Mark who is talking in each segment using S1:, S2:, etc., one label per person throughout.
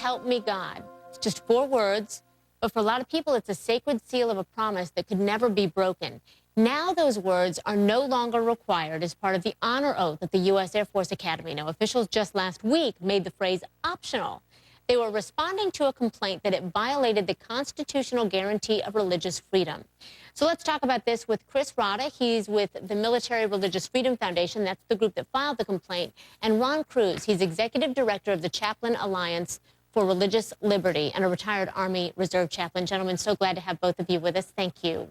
S1: help me God. It's just 4 words, but for a lot of people, it's a sacred seal of a promise that could never be broken. Now those words are no longer required as part of the honor oath at the U.S. Air Force Academy. Now, officials just last week made the phrase optional. They were responding to a complaint that it violated the constitutional guarantee of religious freedom. So let's talk about this with Chris Rodda. He's with the Military Religious Freedom Foundation. That's the group that filed the complaint. And Ron Cruz, he's executive director of the Chaplain Alliance for Religious Liberty and a retired Army Reserve chaplain. Gentlemen, so glad to have both of you with us. Thank you.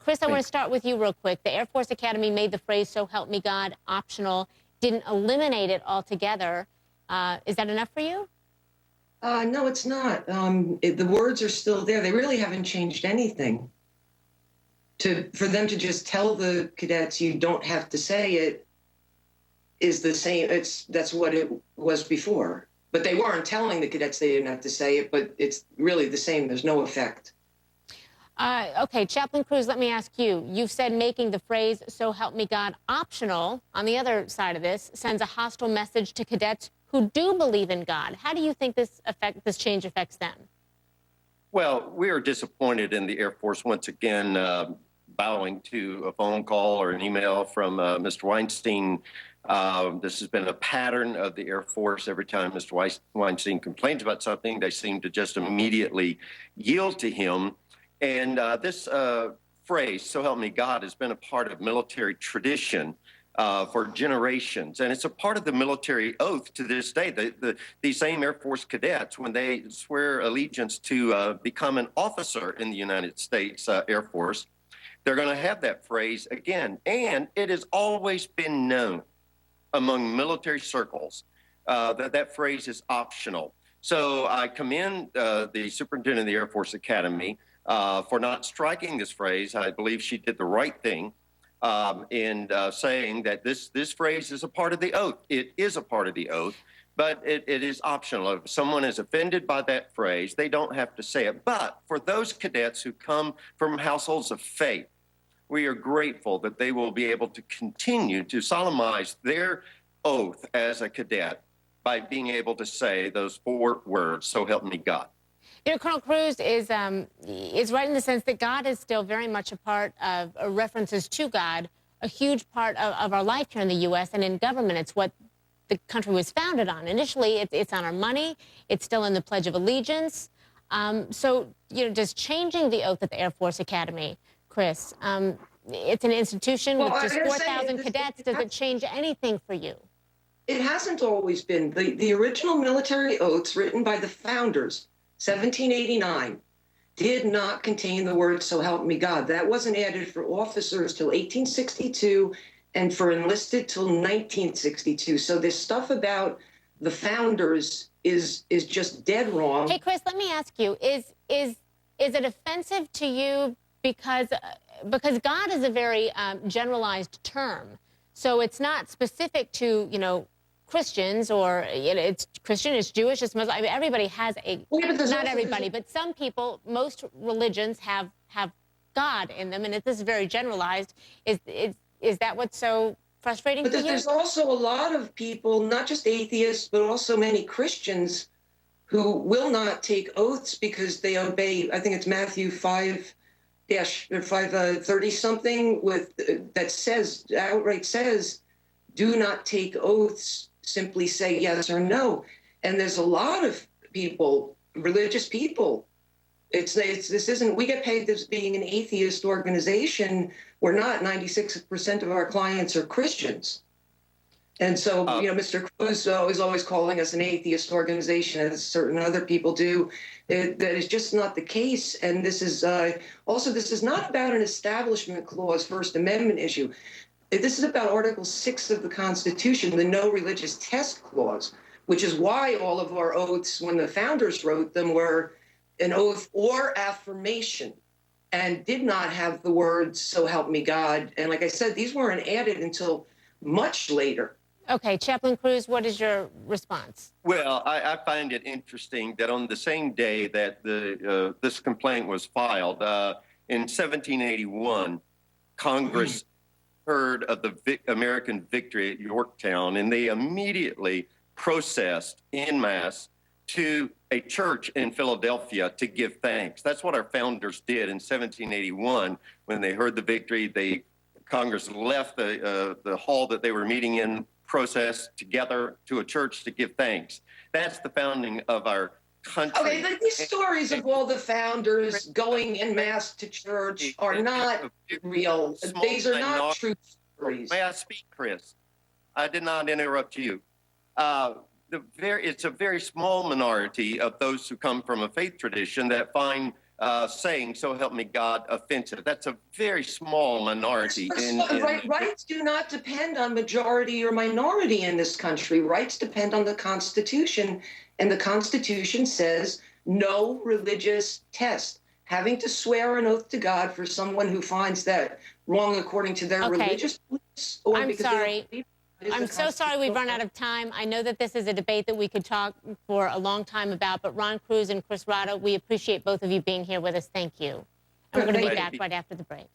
S1: Chris, I want to start with you real quick. The Air Force Academy made the phrase, "So help me God," optional, didn't eliminate it altogether. Is that enough for you?
S2: No, it's not. The words are still there. They really haven't changed anything. For them to just tell the cadets you don't have to say it is the same. That's what it was before. But they weren't telling the cadets they didn't have to say it, but it's really the same. There's no effect.
S1: Okay, Chaplain Cruz, let me ask you. You've said making the phrase, "So help me God," optional, on the other side of this, sends a hostile message to cadets who do believe in God. How do you think this change affects them?
S3: Well, we are disappointed in the Air Force once again bowing to a phone call or an email from Mr. Weinstein. This has been a pattern of the Air Force. Every time Mr. Weinstein complains about something, they seem to just immediately yield to him. And this phrase, "So help me God," has been a part of military tradition for generations. And it's a part of the military oath to this day. These same Air Force cadets, when they swear allegiance to become an officer in the United States Air Force, they're going to have that phrase again. And it has always been known among military circles that phrase is optional. So I commend the superintendent of the Air Force Academy for not striking this phrase. I believe she did the right thing in saying that this phrase is a part of the oath. It is a part of the oath, but it is optional. If someone is offended by that phrase, they don't have to say it. But for those cadets who come from households of faith, we are grateful that they will be able to continue to solemnize their oath as a cadet by being able to say those 4 words, "So help me God."
S1: You know, Colonel Cruz is right in the sense that God is still very much a part of references to God, a huge part of our life here in the U.S. and in government. It's what the country was founded on. Initially, it's on our money. It's still in the Pledge of Allegiance. So, you know, just changing the oath at the Air Force Academy, Chris, it's an institution with just 4,000 cadets. Does it change anything for you?
S2: It hasn't always been. The original military oaths written by the founders, 1789, did not contain the word "So help me God." That wasn't added for officers till 1862 and for enlisted till 1962. So this stuff about the founders is just dead wrong.
S1: Hey, Chris, let me ask you, is it offensive to you because God is a very generalized term, so it's not specific to, you know, Christians, or, you know, it's Christian, it's Jewish, it's Muslim. I mean, everybody has not everybody, but some people, most religions have God in them, and this is very generalized. Is that what's so frustrating for you?
S2: But there's also a lot of people, not just atheists, but also many Christians who will not take oaths because they obey, I think it's Matthew 5-30 something that says, outright says, do not take oaths, simply say yes or no. And there's a lot of people, religious people. This isn't, we get paid as being an atheist organization. We're not. 96% of our clients are Christians. And so, you know, Mr. Cruz is always calling us an atheist organization, as certain other people do. That is just not the case. And this is also, this is not about an Establishment Clause First Amendment issue. This is about Article 6 of the Constitution, the No Religious Test Clause, which is why all of our oaths, when the founders wrote them, were an oath or affirmation and did not have the words "So help me God." And like I said, these weren't added until much later.
S1: Okay, Chaplain Cruz, what is your response?
S3: Well, I find it interesting that on the same day that this complaint was filed, in 1781, Congress heard of the American victory at Yorktown, and they immediately processed en masse to a church in Philadelphia to give thanks. That's what our founders did in 1781 when they heard the victory. Congress left the hall that they were meeting in, processed together to a church to give thanks. That's the founding of our country.
S2: Okay, but these stories of all the founders going en masse to church are not real. These are not true stories.
S3: May I speak, Chris? I did not interrupt you. It's a very small minority of those who come from a faith tradition that find saying "So help me God" offensive. That's a very small minority.
S2: Rights do not depend on majority or minority in this country. Rights depend on the Constitution, and the Constitution says no religious test. Having to swear an oath to God for someone who finds that wrong according to their religious beliefs, or
S1: I'm sorry. I'm so sorry we've run out of time. I know that this is a debate that we could talk for a long time about, but Ron Cruz and Chris Rodda, we appreciate both of you being here with us. Thank you. And we're going to be back right after the break.